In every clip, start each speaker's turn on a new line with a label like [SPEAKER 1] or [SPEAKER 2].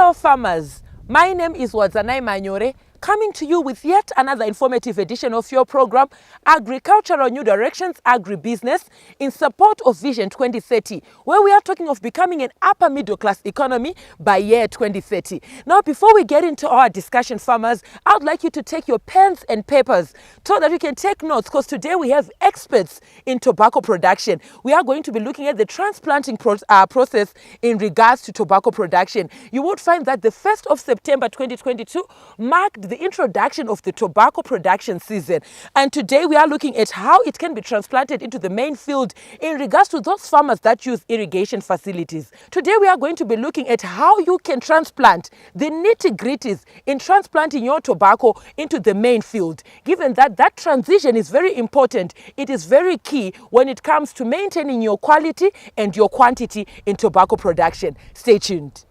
[SPEAKER 1] Hello farmers, my name is Wadzanai Manyore, coming to you with yet another informative edition of your program, Agricultural New Directions Agribusiness, in support of Vision 2030, where we are talking of becoming an upper middle class economy by year 2030. Now, before we get into our discussion, farmers, I would like you to take your pens and papers so that you can take notes, because today we have experts in tobacco production. We are going to be looking at the transplanting process in regards to tobacco production. You would find that the 1st of September 2022 marked the introduction of the tobacco production season. And today we are looking at how it can be transplanted into the main field in regards to those farmers that use irrigation facilities. Today we are going to be looking at how you can transplant, the nitty-gritties in transplanting your tobacco into the main field. Given that that transition is very important, it is very key when it comes to maintaining your quality and your quantity in tobacco production. Stay tuned.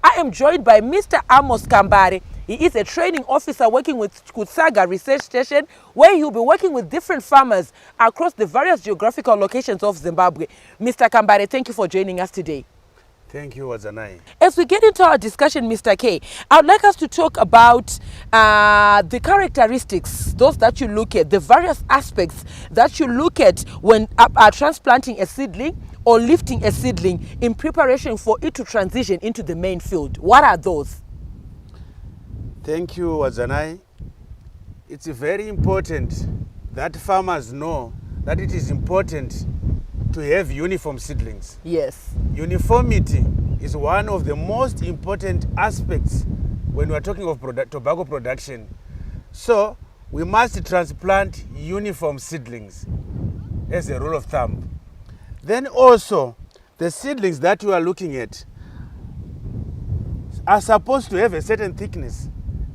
[SPEAKER 1] I am joined by Mr. Amos Kambare. He is a training officer working with Kutsaga Research Station, where he'll be working with different farmers across the various geographical locations of Zimbabwe. Mr. Kambare, thank you for joining us today.
[SPEAKER 2] Thank you, Wadzanai.
[SPEAKER 1] As we get into our discussion, Mr. K, I would like us to talk about the characteristics, those that you look at, the various aspects that you look at when transplanting a seedling or lifting a seedling in preparation for it to transition into the main field. What are those?
[SPEAKER 2] Thank you, Wadzanai. It's very important that farmers know that it is important to have uniform seedlings.
[SPEAKER 1] Yes.
[SPEAKER 2] Uniformity is one of the most important aspects when we are talking of tobacco production. So we must transplant uniform seedlings as a rule of thumb. Then also, the seedlings that you are looking at are supposed to have a certain thickness.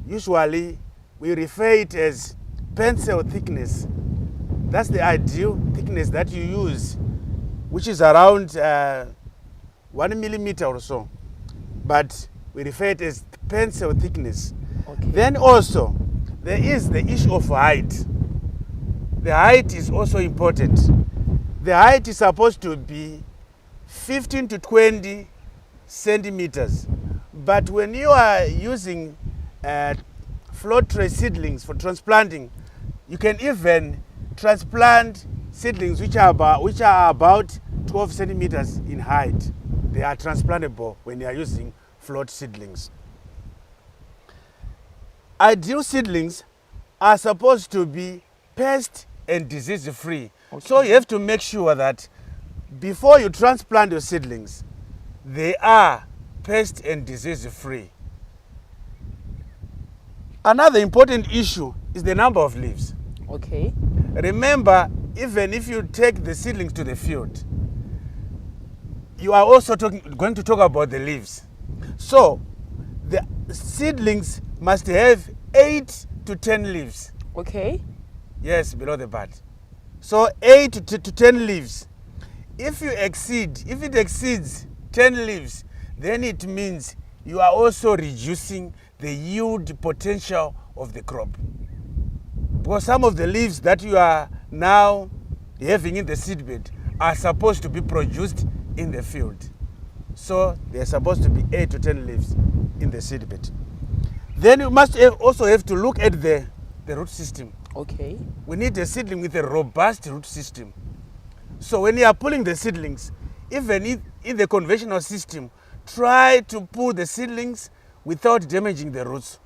[SPEAKER 2] Usually, we refer it as pencil thickness. That's the ideal thickness that you use, which is around 1 millimeter or so. But we refer it as pencil thickness.
[SPEAKER 1] Okay.
[SPEAKER 2] Then also, there is the issue of height. The height is also important. The height is supposed to be 15 to 20 centimeters. But when you are using float tray seedlings for transplanting, you can even transplant seedlings which are about 12 centimeters in height. They are transplantable when you are using float seedlings. Ideal seedlings are supposed to be pest and disease free. Okay. So you have to make sure that before you transplant your seedlings, they are pest and disease free. Another important issue is the number of leaves.
[SPEAKER 1] Okay.
[SPEAKER 2] Remember, even if you take the seedlings to the field, you are also going to talk about the leaves. So the seedlings must have 8 to 10 leaves.
[SPEAKER 1] Okay.
[SPEAKER 2] Yes, below the bud. So 8 to 10 leaves. If it exceeds 10 leaves, then it means you are also reducing the yield potential of the crop. Because some of the leaves that you are now having in the seedbed are supposed to be produced in the field. So they're supposed to be 8 to 10 leaves in the seedbed. Then you must also have to look at the root system.
[SPEAKER 1] Okay.
[SPEAKER 2] We need a seedling with a robust root system. So when you are pulling the seedlings, even in the conventional system, try to pull the seedlings without damaging the roots.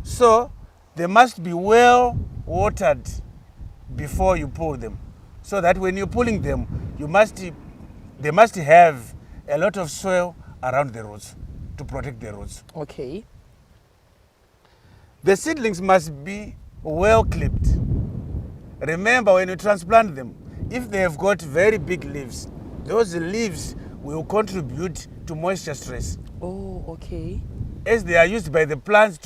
[SPEAKER 2] So they must be well watered before you pull them, so that when you're pulling them, they must have a lot of soil around the roots to protect the roots.
[SPEAKER 1] Okay.
[SPEAKER 2] The seedlings must be well clipped. Remember, when you transplant them, if they have got very big leaves, those leaves will contribute to moisture stress.
[SPEAKER 1] Oh, okay.
[SPEAKER 2] As they are used by the plants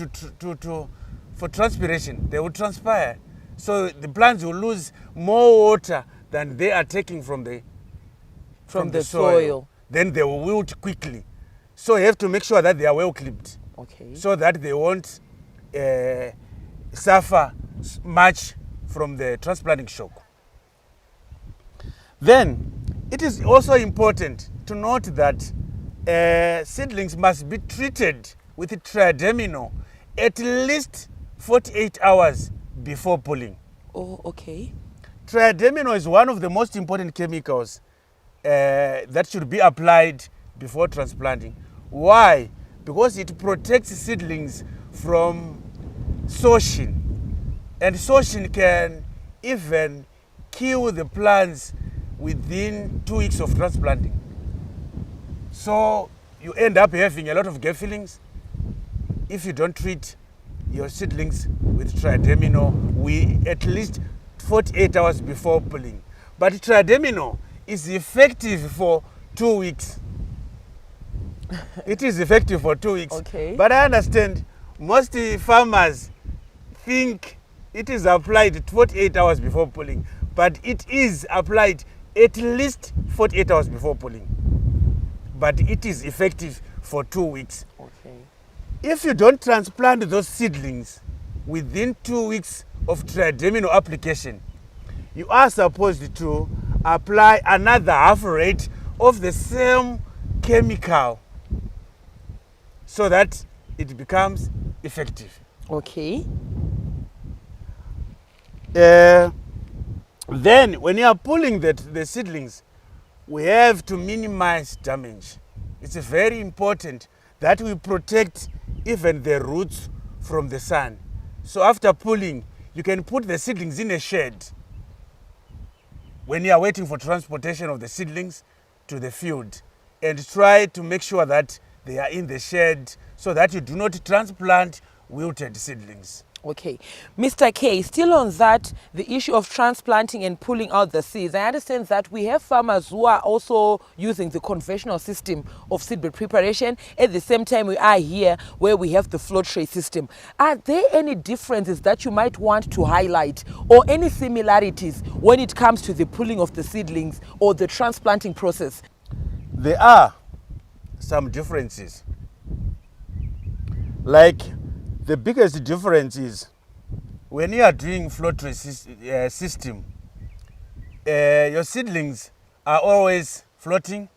[SPEAKER 2] for transpiration, they will transpire. So the plants will lose more water than they are taking from the soil. Then they will wilt quickly. So you have to make sure that they are well clipped.
[SPEAKER 1] Okay.
[SPEAKER 2] So that they won't suffer much from the transplanting shock. Then it is also important to note that seedlings must be treated with triademinol at least 48 hours before pulling.
[SPEAKER 1] Oh, okay.
[SPEAKER 2] Triademinol is one of the most important chemicals that should be applied before transplanting. Why? Because it protects seedlings from sortion. And sortion can even kill the plants within 2 weeks of transplanting. So you end up having a lot of gap fillings if you don't treat your seedlings with triademinol at least 48 hours before pulling. But triademinol is effective for 2 weeks. It is effective for 2 weeks.
[SPEAKER 1] Okay.
[SPEAKER 2] But I understand most farmers think it is applied 48 hours before pulling, but it is applied at least 48 hours before pulling. But it is effective for 2 weeks.
[SPEAKER 1] Okay.
[SPEAKER 2] If you don't transplant those seedlings within 2 weeks of triademinol application, you are supposed to apply another half rate of the same chemical so that it becomes effective.
[SPEAKER 1] Okay.
[SPEAKER 2] Then when you are pulling the seedlings, we have to minimize damage. It's very important that we protect even the roots from the sun. So after pulling, you can put the seedlings in a shed when you are waiting for transportation of the seedlings to the field, and try to make sure that they are in the shed so that you do not transplant wilted seedlings.
[SPEAKER 1] Okay. Mr. K, still on that, the issue of transplanting and pulling out the seeds. I understand that we have farmers who are also using the conventional system of seedbed preparation. At the same time, we are here where we have the float tray system. Are there any differences that you might want to highlight, or any similarities when it comes to the pulling of the seedlings or the transplanting process?
[SPEAKER 2] There are some differences. Like, the biggest difference is when you are doing float tray system, your seedlings are always floating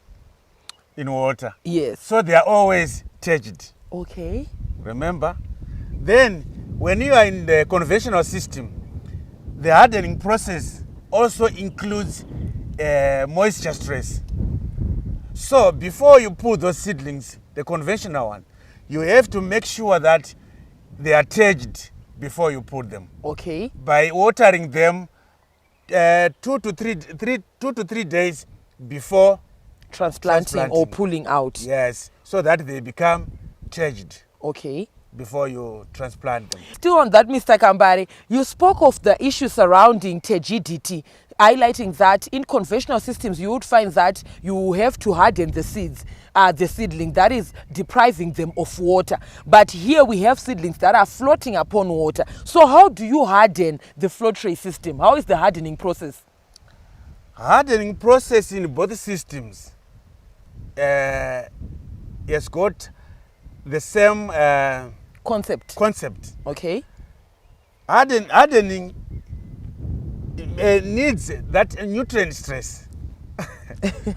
[SPEAKER 2] in water.
[SPEAKER 1] Yes.
[SPEAKER 2] So they are always turgid.
[SPEAKER 1] Okay.
[SPEAKER 2] Remember? Then when you are in the conventional system, the hardening process also includes moisture stress. So before you put those seedlings, the conventional one, you have to make sure that they are turgid before you put them.
[SPEAKER 1] Okay.
[SPEAKER 2] By watering them 2 to 3 days before
[SPEAKER 1] Transplanting or pulling out.
[SPEAKER 2] Yes, so that they become turgid.
[SPEAKER 1] Okay.
[SPEAKER 2] Before you transplant them.
[SPEAKER 1] Still on that, Mr. Kambari, you spoke of the issue surrounding turgidity, highlighting that in conventional systems you would find that you have to harden the seeds, the seedling, that is depriving them of water. But here we have seedlings that are floating upon water. So how do you harden the float tray system? How is the hardening process?
[SPEAKER 2] Hardening process in both systems has got the same
[SPEAKER 1] Concept. Okay.
[SPEAKER 2] Hardening needs that nutrient stress.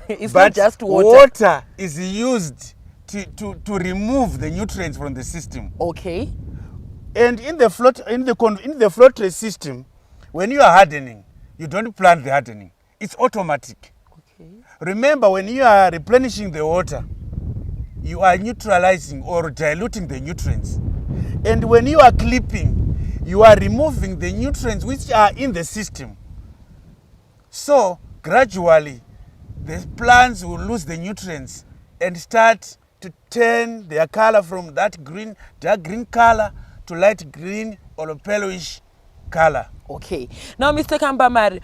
[SPEAKER 1] It's
[SPEAKER 2] but
[SPEAKER 1] not just water.
[SPEAKER 2] Water is used to remove the nutrients from the system.
[SPEAKER 1] Okay.
[SPEAKER 2] And in the float tray system, when you are hardening, you don't plant the hardening. It's automatic.
[SPEAKER 1] Okay.
[SPEAKER 2] Remember, when you are replenishing the water, you are neutralizing or diluting the nutrients. And when you are clipping, you are removing the nutrients which are in the system. So gradually, the plants will lose the nutrients and start to turn their color from that dark green color to light green or palish color.
[SPEAKER 1] Okay. Now, Mr. Kambamari,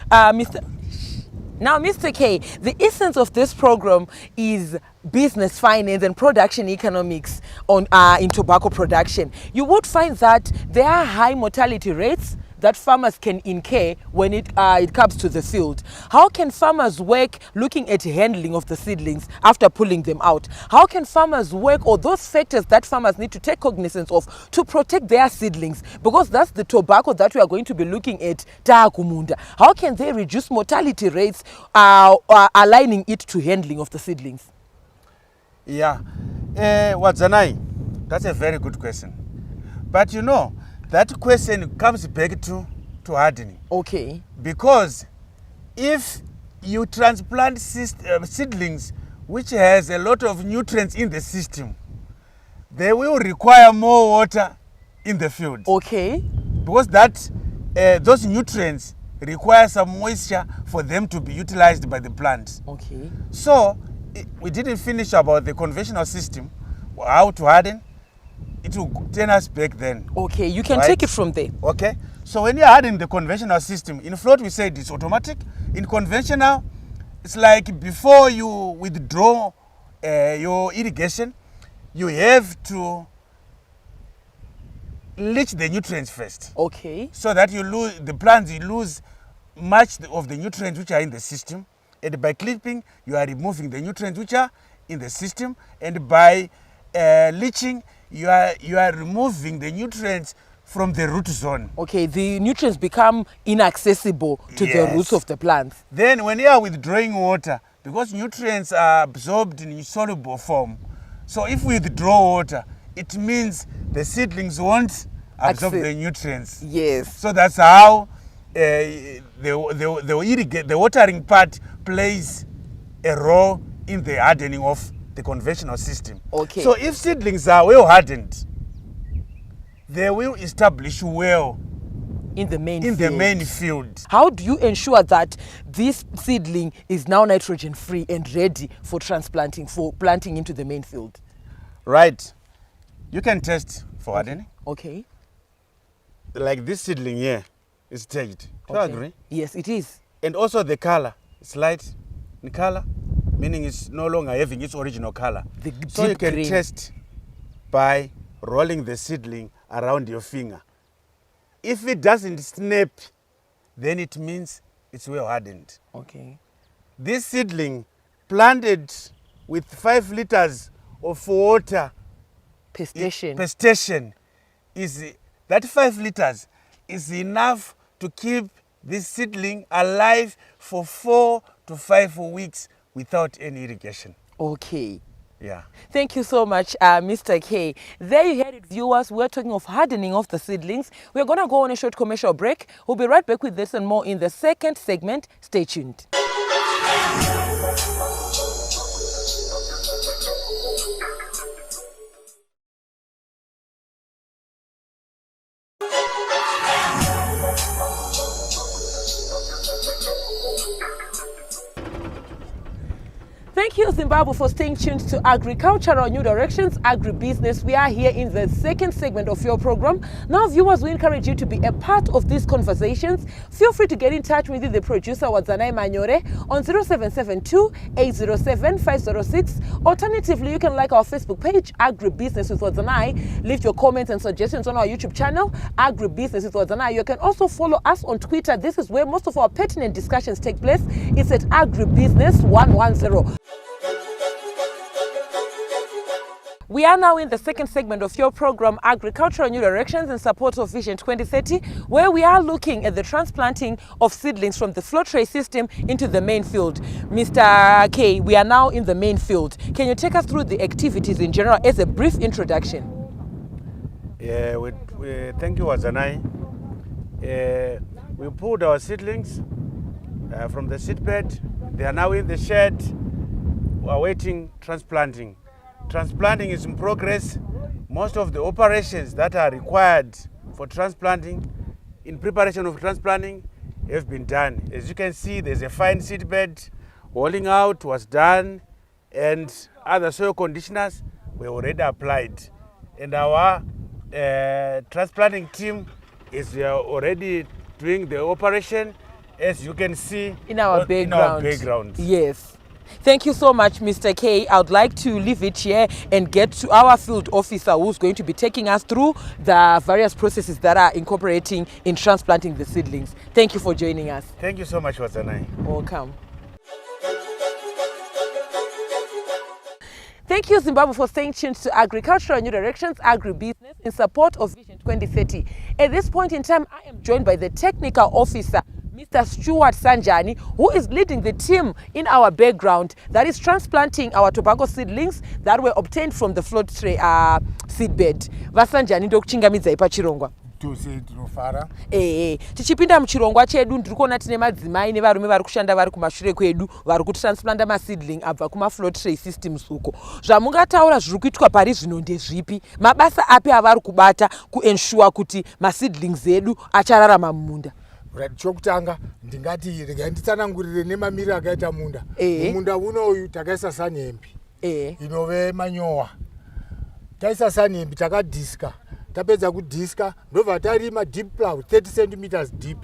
[SPEAKER 1] Mr. K, the essence of this program is business finance and production economics in tobacco production. You would find that there are high mortality rates that farmers can incur when it comes to the field. How can farmers work looking at handling of the seedlings after pulling them out? How can farmers work, or those factors that farmers need to take cognizance of to protect their seedlings? Because that's the tobacco that we are going to be looking at. How can they reduce mortality rates, aligning it to handling of the seedlings?
[SPEAKER 2] Yeah, Wadzanai, that's a very good question. But you know, that question comes back to hardening.
[SPEAKER 1] Okay.
[SPEAKER 2] Because if you transplant seedlings which has a lot of nutrients in the system, they will require more water in the field.
[SPEAKER 1] Okay.
[SPEAKER 2] Because those nutrients require some moisture for them to be utilized by the plant.
[SPEAKER 1] Okay.
[SPEAKER 2] So we didn't finish about the conventional system, how to harden. It will turn us back then.
[SPEAKER 1] Okay, you can
[SPEAKER 2] right?
[SPEAKER 1] take it from there.
[SPEAKER 2] Okay, so when you're hardening the conventional system, in float we said it's automatic. In conventional, it's like before you withdraw your irrigation, you have to leach the nutrients first.
[SPEAKER 1] Okay.
[SPEAKER 2] So that you lose much of the nutrients which are in the system. And by clipping, you are removing the nutrients which are in the system. And by leaching, you are removing the nutrients from the root zone.
[SPEAKER 1] Okay, the nutrients become inaccessible to the roots of the plants.
[SPEAKER 2] Then when you are withdrawing water, because nutrients are absorbed in soluble form, so if we withdraw water, it means the seedlings won't absorb the nutrients.
[SPEAKER 1] Yes.
[SPEAKER 2] So that's how the watering part plays a role in the hardening of the conventional system.
[SPEAKER 1] Okay.
[SPEAKER 2] So if seedlings are well hardened, they will establish well
[SPEAKER 1] in the
[SPEAKER 2] main field.
[SPEAKER 1] How do you ensure that this seedling is now nitrogen free and ready for transplanting, for planting into the main field?
[SPEAKER 2] Right. You can test for hardening.
[SPEAKER 1] Okay.
[SPEAKER 2] Like this seedling here is staged. Do you agree?
[SPEAKER 1] Yes, it is.
[SPEAKER 2] And also the color is light in color, meaning it's no longer having its original color. So you can test by rolling the seedling around your finger. If it doesn't snap, then it means it's well hardened.
[SPEAKER 1] Okay.
[SPEAKER 2] This seedling planted with 5 liters of water
[SPEAKER 1] per
[SPEAKER 2] station is that 5 liters is enough to keep this seedling alive for 4 to 5 weeks without any irrigation.
[SPEAKER 1] Okay.
[SPEAKER 2] Yeah.
[SPEAKER 1] Thank you so much, Mr. K. There you heard it, viewers. We're talking of hardening of the seedlings. We're going to go on a short commercial break. We'll be right back with this and more in the second segment. Stay tuned. Thank you, Zimbabwe, for staying tuned to Agricultural New Directions, Agribusiness. We are here in the second segment of your program. Now, viewers, we encourage you to be a part of these conversations. Feel free to get in touch with the producer, Wadzanai Manyore, on 0772-807-506. Alternatively, you can like our Facebook page, Agribusiness with Wadzanai. Leave your comments and suggestions on our YouTube channel, Agribusiness with Wadzanai. You can also follow us on Twitter. This is where most of our pertinent discussions take place. It's at Agribusiness110. We are now in the second segment of your program, Agricultural New Directions, in support of Vision 2030, where we are looking at the transplanting of seedlings from the flow tray system into the main field. Mr. K, we are now in the main field. Can you take us through the activities in general as a brief introduction?
[SPEAKER 2] Yeah, thank you, Wadzanai. We pulled our seedlings from the seedbed. They are now in the shed. We are waiting transplanting. Transplanting is in progress. Most of the operations that are required for transplanting, in preparation of transplanting, have been done. As you can see, there's a fine seedbed. Walling out was done, and other soil conditioners were already applied. And our transplanting team is already doing the operation, as you can see
[SPEAKER 1] in our background.
[SPEAKER 2] In our background.
[SPEAKER 1] Yes. Thank you so much, Mr. K. I would like to leave it here and get to our field officer who's going to be taking us through the various processes that are incorporating in transplanting the seedlings. Thank you for joining us.
[SPEAKER 2] Thank you so much, Wazanai.
[SPEAKER 1] Welcome. Thank you, Zimbabwe, for staying tuned to Agricultural New Directions Agribusiness in support of Vision 2030. At this point in time, I am joined by the technical officer, Mr. Stuart Sanjani, who is leading the team in our background that is transplanting our tobacco seedlings that were obtained from the float tray seedbed. Vasanjani ndokuchingamidza pachirongwa. Tichipinda muchirongwa chedu ndiri kuona tine madzimai nevarume vari kushanda vari kumashure kwedu vari kutransplanta maseedling abva kumafloat tray systems uko. Zvamungataura zviri kuitwa pari zvino ndezvipi? Mabasa api avari kubata kuensure kuti maseedlings edu achararama mumunda?
[SPEAKER 3] Chokutanga ndingati regai nditsanangurire nemamiriro akaita munda. Munda unoyu takaisa sanyembi inove manyowa. Taisa sanyembi takadhiska. Tapedza kudhiska ndobva tarima deep plow 30 cm deep.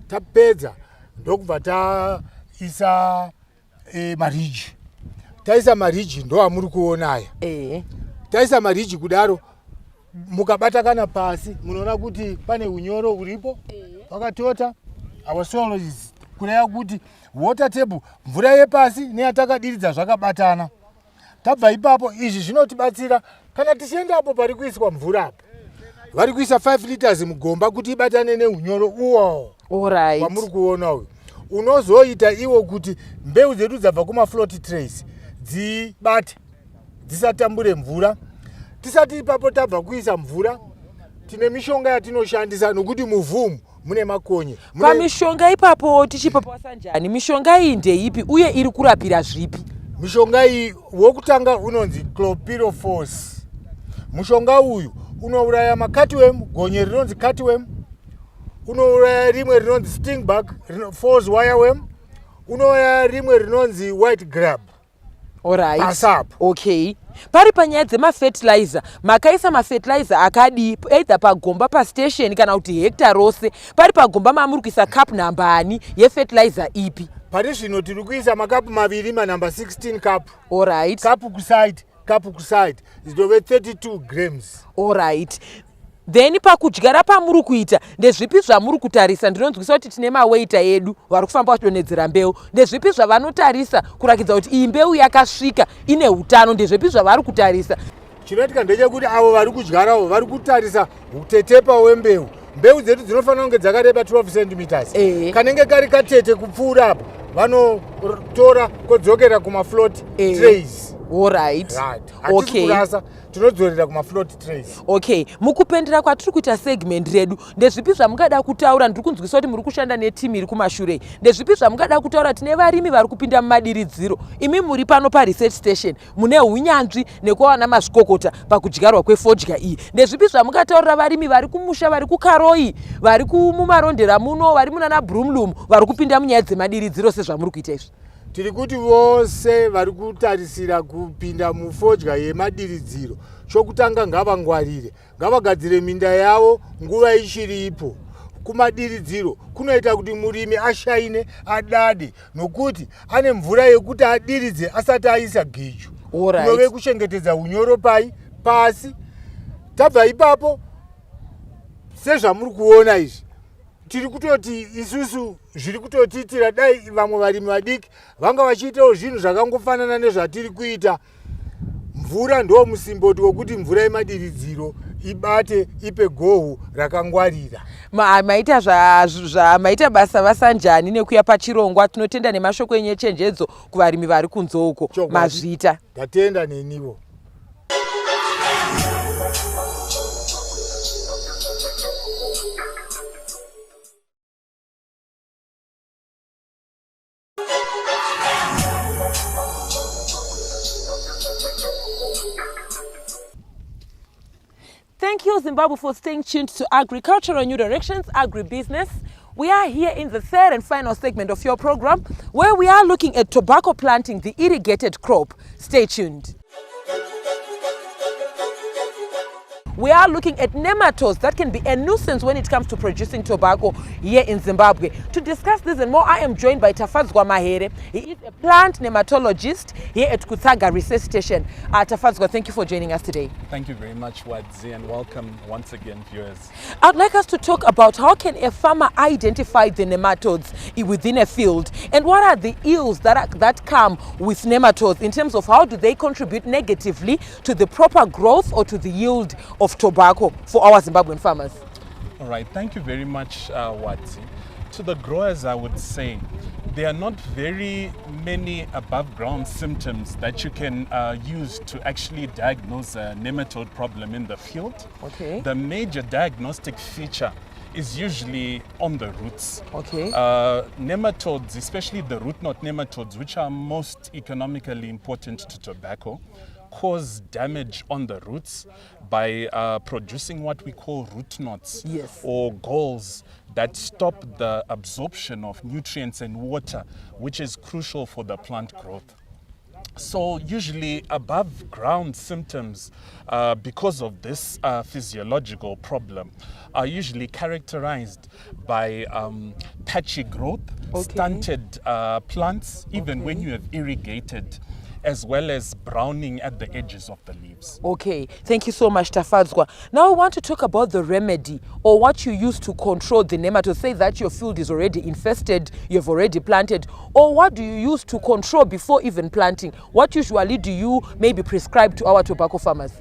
[SPEAKER 3] Tapedza ndokubva taisa mariji. Taisa mariji ndo amuri kuona aya. Taisa mariji kudaro mukabata kana pasi munoona kuti pane unyoro uripo. Pakatota our soil is kureva kuti water table mvura yepasi neyatakadiridza zvakabatana. Tabva ipapo izvi zvinotibatsira kana tichiendapo pari kuiswa mvura apo. Vari kuisa 5 liters mugomba kuti ibatane neunyoro uwo.
[SPEAKER 1] Alright.
[SPEAKER 3] Kwamuri kuona uyu. Unozoita iwo kuti mbeu dzedu dzabva kuma float trays dzibate dzisatambure mvura. Tisati ipapo tabva kuisa mvura tine mishonga yatinoshandisa nokuti muvhumu mune makonye.
[SPEAKER 1] Pamishonga ipapo tichipa Sanjani, mishonga iyi ndeipi uye iri kurapira zvipi?
[SPEAKER 3] Mishonga iyi wokutanga unonzi chlorpyrifos. Mushonga uyu unouraya makatworm, gonye rinonzi cutworm. Unouraya rimwe rinonzi stingbug, false wireworm. Unouraya rimwe rinonzi white grub.
[SPEAKER 1] Alright.
[SPEAKER 3] Asap.
[SPEAKER 1] Okay. Pari panyaya dzemafertilizer, makaisa mafertilizer akadi either pagomba pastation kana kuti hekta rose, pari pagomba mamuri kuisa cup nambani yefertilizer ipi?
[SPEAKER 3] Pari zvino tiri kuisa makapu maviri manamba 16 cup.
[SPEAKER 1] Alright.
[SPEAKER 3] Cup kuside zitove 32 grams.
[SPEAKER 1] Alright. Then pakudyara pamuri kuita ndezvipi zvamuri kutarisa? Ndinonzwisa kuti tine maweita edu vari kufamba kudonhedzera mbeu. Ndezvipi zvavanotarisa kurakidza kuti iyi mbeu yakasvika ine hutano? Ndezvipi zvavari kutarisa?
[SPEAKER 3] Chinoitika ndechekuti avo vari kudyarawo vari kutarisa utetepa wembeu. Mbeu dzedu dzinofanira kunge dzakareba 12 cm. Kanenge kari katete kupfuura apo vanotora kodzokera kumafloat trays.
[SPEAKER 1] Alright.
[SPEAKER 3] Okay. Tinodzorera kumafloat trays.
[SPEAKER 1] Okay. Mukupendera kwatiri kuita segment redu, ndezvipi zvamungada kutaura? Ndiri kunzwisa kuti muri kushanda netimu iri kumashure. Ndezvipi zvamungada kutaura? Tine varimi vari kupinda mumadiridziro. Imi muri pano paresearch station. Mune hunyanzvi nekuwana mazvikokota pakudyarwa kwefodya iyi. Ndezvipi zvamungataurira varimi vari kumusha, vari kukaroi, vari mumarondera muno, vari munana Brumlum, vari kupinda munyaya dzemadiridziro sezvamuri kuita izvi?
[SPEAKER 3] Tiri kuti vose vari kutarisira kupinda mufodya yemadiridziro, chokutanga ngavangwarire, ngavagadzire minda yavo nguva ichiripo. Kumadiridziro kunoita kuti murimi ashaine, adade, nokuti ane mvura yekuti adiridze asati aisa gechu. Kunove kuchengetedza unyoro pasi. Tabva ipapo sezvamuri kuona izvi, tiri kutoti isusu zviri kutotiitira dai vamwe varimi vadiki vanga vachiitawo zvinhu zvakangofanana nezvatiri kuita. Mvura ndo musimboti wokuti mvura yemadiridziro ibate ipe gohu rakangwarira. Maita
[SPEAKER 1] basa Vasanjani nekuya pachirongwa. Tinotenda nemashoko enyechenjedzo kuvarimi vari kunze uko mazvita.
[SPEAKER 3] Ndatenda neniwo.
[SPEAKER 1] Thank you, Zimbabwe, for staying tuned to Agricultural New Directions Agribusiness. We are here in the third and final segment of your program, where we are looking at tobacco planting, the irrigated crop. Stay tuned. we are looking at nematodes that can be a nuisance when it comes to producing tobacco here in Zimbabwe. To discuss this and more, I am joined by Tafadzwa Mahere. He is a plant nematologist here at Kutsaga Research Station. Tafadzwa, thank you for joining us today.
[SPEAKER 4] Thank you very much, Wadzi, and welcome once again, viewers.
[SPEAKER 1] I'd like us to talk about how can a farmer identify the nematodes within a field, and what are the ills that come with nematodes in terms of how do they contribute negatively to the proper growth or to the yield of tobacco for our Zimbabwean farmers.
[SPEAKER 4] All right, thank you very much, Wadzi. To the growers, I would say there are not very many above ground symptoms that you can use to actually diagnose a nematode problem in the field.
[SPEAKER 1] Okay.
[SPEAKER 4] The major diagnostic feature is usually on the roots.
[SPEAKER 1] Okay.
[SPEAKER 4] Nematodes, especially the root knot nematodes, which are most economically important to tobacco, cause damage on the roots by producing what we call root knots.
[SPEAKER 1] Yes.
[SPEAKER 4] Or galls that stop the absorption of nutrients and water, which is crucial for the plant growth. So usually above ground symptoms because of this physiological problem are usually characterized by patchy growth, stunted plants, even when you have irrigated, as well as browning at the edges of the leaves.
[SPEAKER 1] Okay, thank you so much, Tafadzwa. Now I want to talk about the remedy or what you use to control the nematodes. Say that your field is already infested, you've already planted, or what do you use to control before even planting? What usually do you maybe prescribe to our tobacco farmers?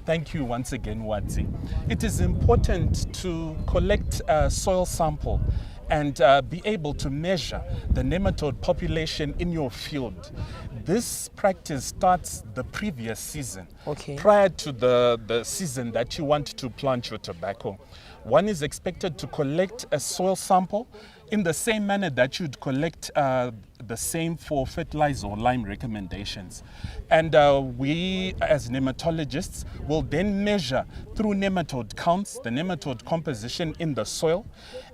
[SPEAKER 4] Thank you once again, Wadzi. It is important to collect a soil sample and be able to measure the nematode population in your field. This practice starts the previous season, prior to the season that you want to plant your tobacco. One is expected to collect a soil sample in the same manner that you'd collect the same for fertilizer or lime recommendations. And we as nematologists will then measure through nematode counts, the nematode composition in the soil,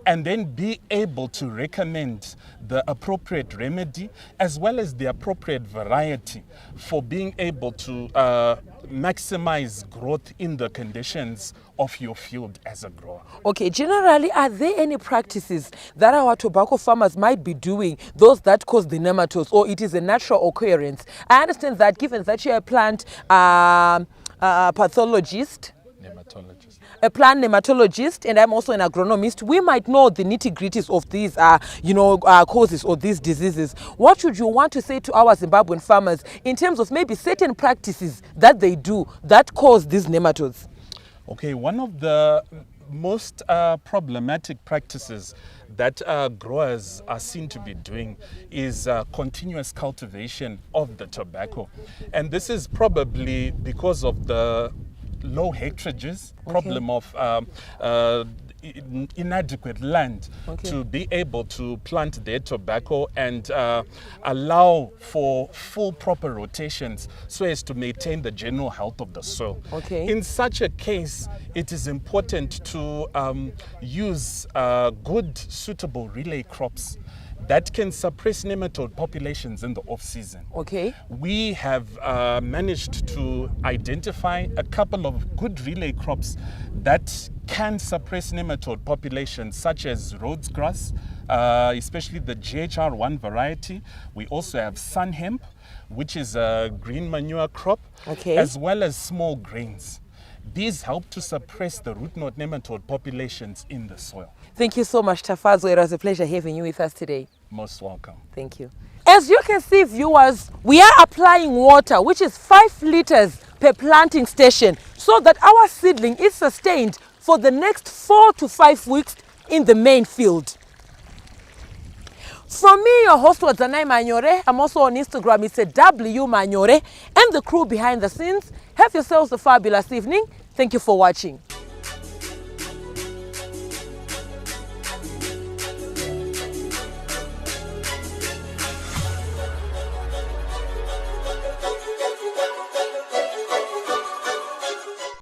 [SPEAKER 4] and then be able to recommend the appropriate remedy as well as the appropriate variety for being able to maximize growth in the conditions of your field as a grower.
[SPEAKER 1] Okay, generally, are there any practices that our tobacco farmers might be doing, those that cause the nematodes, or it is a natural occurrence? I understand that given that you're a plant pathologist, a plant nematologist, and I'm also an agronomist, we might know the nitty-gritties of these causes or these diseases. What would you want to say to our Zimbabwean farmers in terms of maybe certain practices that they do that cause these nematodes?
[SPEAKER 4] Okay, one of the most problematic practices that growers are seen to be doing is continuous cultivation of the tobacco. And this is probably because of the low hectages, problem of inadequate land to be able to plant their tobacco and allow for full proper rotations so as to maintain the general health of the soil. In such a case, it is important to use good, suitable relay crops that can suppress nematode populations in the off-season. We have managed to identify a couple of good relay crops that can suppress nematode populations, such as Rhodes grass, especially the GHR1 variety. We also have sun hemp, which is a green manure crop, as well as small grains. These help to suppress the root knot nematode populations in the soil.
[SPEAKER 1] Thank you so much, Tafadzwa. It was a pleasure having you with us today.
[SPEAKER 4] Most welcome.
[SPEAKER 1] Thank you. As you can see, viewers, we are applying water, which is 5 liters per planting station, so that our seedling is sustained for the next 4 to 5 weeks in the main field. From me, your host was Zanai Manyore. I'm also on Instagram. It's a W Manyore. And the crew behind the scenes. Have yourselves a fabulous evening. Thank you for watching.